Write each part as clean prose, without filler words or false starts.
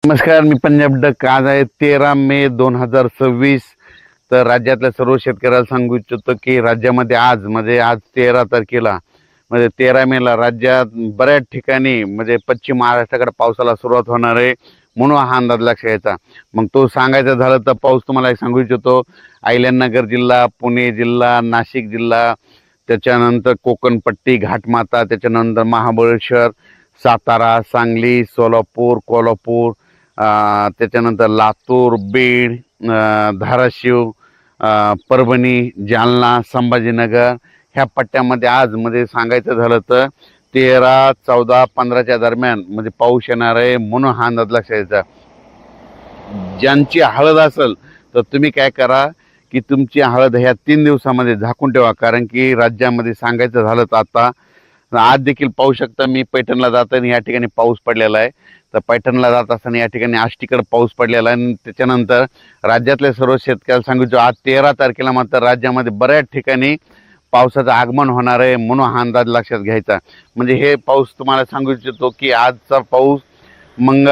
नमस्कार, मी पंजाब डक. आज आहे 13 मे 2026. तर राज्यातल्या सर्व शेतकऱ्याला सांगू इच्छितो की राज्यामध्ये आज 13 तारखेला 13 मेला राज्यात बऱ्याच ठिकाणी पश्चिम महाराष्ट्राकडे पावसाला सुरुवात होणार आहे, म्हणून हा अंदाज लक्षात घ्यायचा. मग तो सांगायचं झालं तर पाऊस तुम्हाला एक सांगू इच्छितो. अहिल्यानगर जिल्हा, पुणे जिल्हा, नाशिक जिल्हा, त्याच्यानंतर कोकणपट्टी, घाटमाता, त्याच्यानंतर महाबळेश्वर, सातारा, सांगली, सोलापूर, कोल्हापूर, त्याच्यानंतर लातूर, बीड, धाराशिव, परभणी, जालना, संभाजीनगर ह्या पट्ट्यामध्ये आज सांगायचं झालं तर 13, 14, 15च्या दरम्यान पाऊस येणार आहे, म्हणून हा अंदाज लक्षात घ्यायचा. ज्यांची हळद असेल तर तुम्ही काय करा की तुमची हळद ह्या 3 दिवसामध्ये झाकून ठेवा, कारण की राज्यामध्ये सांगायचं झालं तर आता आज देखील पाहू शकता. मी पैठणला जाताना या ठिकाणी पाऊस पडलेला आहे. तर पैठणला जात असताना या ठिकाणी आष्टीकडे पाऊस पडलेला आहे. आणि त्याच्यानंतर राज्यातले सर्व शेतकऱ्याला सांगितलं आज 13 तारखेला मात्र राज्यामध्ये बऱ्याच ठिकाणी पावसाचं आगमन होणार आहे, म्हणून हा अंदाज लक्षात घ्यायचा. हे पाऊस तुम्हाला सांगू इच्छितो की आजचा पाऊस मग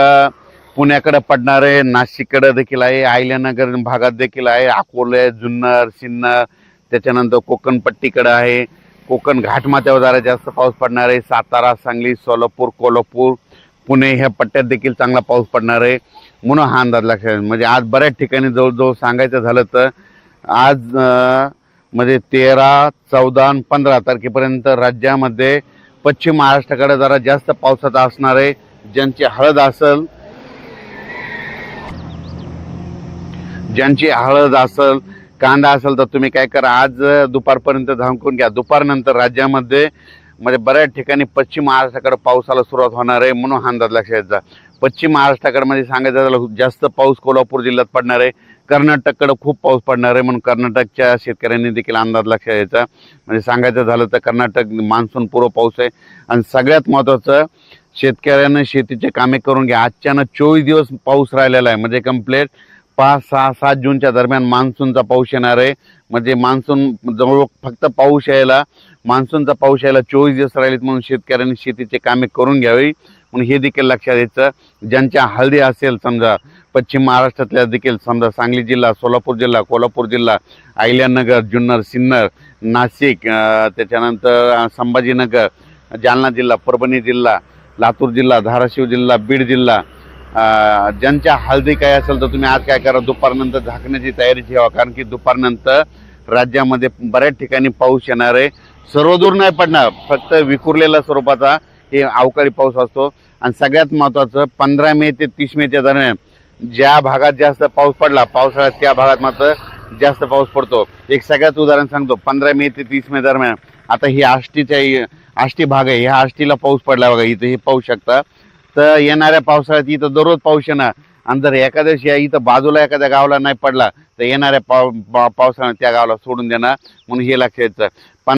पुण्याकडे पडणार आहे, नाशिककडे देखील आहे, अहिल्यानगर भागात देखील आहे, अकोले, जुन्नर, सिन्नर, त्याच्यानंतर कोकणपट्टीकडे आहे, कोकण घाटमाथ्यावर जरा जास्त पाऊस पडणार आहे, सातारा, सांगली, सोलापूर, कोल्हापूर, पुणे ह्या पट्ट्यात देखील चांगला पाऊस पडणार आहे, म्हणून हा अंदाज लक्षात. आज बऱ्याच ठिकाणी जवळजवळ सांगायचं झालं तर आज 13, 14 आणि 15 तारखेपर्यंत राज्यामध्ये पश्चिम महाराष्ट्राकडे जरा जास्त पावसाचा असणार आहे. ज्यांची हळद असेल, कांदा असेल तर तुम्ही काय करा, आज दुपारपर्यंत झाकून घ्या. दुपारनंतर राज्यामध्ये बऱ्याच ठिकाणी पश्चिम महाराष्ट्राकडे पावसाला सुरुवात होणार आहे, म्हणून हा अंदाज लक्षात घ्यायचा. पश्चिम महाराष्ट्राकडे सांगायचं झालं जास्त पाऊस कोल्हापूर जिल्ह्यात पडणार आहे, कर्नाटककडे खूप पाऊस पडणार आहे, म्हणून कर्नाटकच्या शेतकऱ्यांनी देखील अंदाज लक्षात घ्यायचा. सांगायचं झालं तर कर्नाटक मान्सून पूर्व पाऊस आहे. आणि सगळ्यात महत्त्वाचं, शेतकऱ्यांना शेतीचे कामे करून घ्या. आजच्यानं 24 दिवस पाऊस राहिलेला आहे, कंप्लीट 5, 6, 7 जूनच्या दरम्यान मान्सूनचा पाऊस येणार आहे. मान्सून जवळ फक्त मान्सूनचा पाऊस यायला 24 दिवस राहिलेत, म्हणून शेतकऱ्यांनी शेतीचे कामे करून घ्यावी, म्हणून हे देखील लक्षात द्यायचं. ज्यांच्या हळदी असेल समजा पश्चिम महाराष्ट्रातल्या देखील समजा सांगली जिल्हा, सोलापूर जिल्हा, कोल्हापूर जिल्हा, अहिल्यानगर, जुन्नर, सिन्नर, नाशिक, त्याच्यानंतर संभाजीनगर, जालना जिल्हा, परभणी जिल्हा, लातूर जिल्हा, धाराशिव जिल्हा, बीड जिल्हा, ज्यांच्या हळदी काय असेल तर तुम्ही आज काय करा, दुपारनंतर झाकण्याची तयारी ठेवा, कारण की दुपारनंतर राज्यामध्ये बऱ्याच ठिकाणी पाऊस येणार आहे. सर्वदूर नाही पडणार, फक्त विखुरलेल्या स्वरूपाचा हे अवकाळी पाऊस असतो. आणि सगळ्यात महत्त्वाचं, 15 मे ते 30 मेच्या दरम्यान ज्या भागात जास्त पाऊस पडला पावसाळ्यात त्या भागात मात्र जास्त पाऊस पडतो. एक सगळ्यात उदाहरण सांगतो. 15 मे ते 30 मे दरम्यान आता ही आष्टी भाग आहे, ह्या आष्टीला पाऊस पडला बघा, इथं हे पाहू शकता. तर येणाऱ्या पावसाळ्यात इथं दररोज पाऊस येणार. आणि जर एखाद्या इथं बाजूला एखाद्या गावाला नाही पडला तर येणाऱ्या पावसाळ्यात त्या गावाला सोडून देणार, म्हणून हे लक्षात घ्यायचं.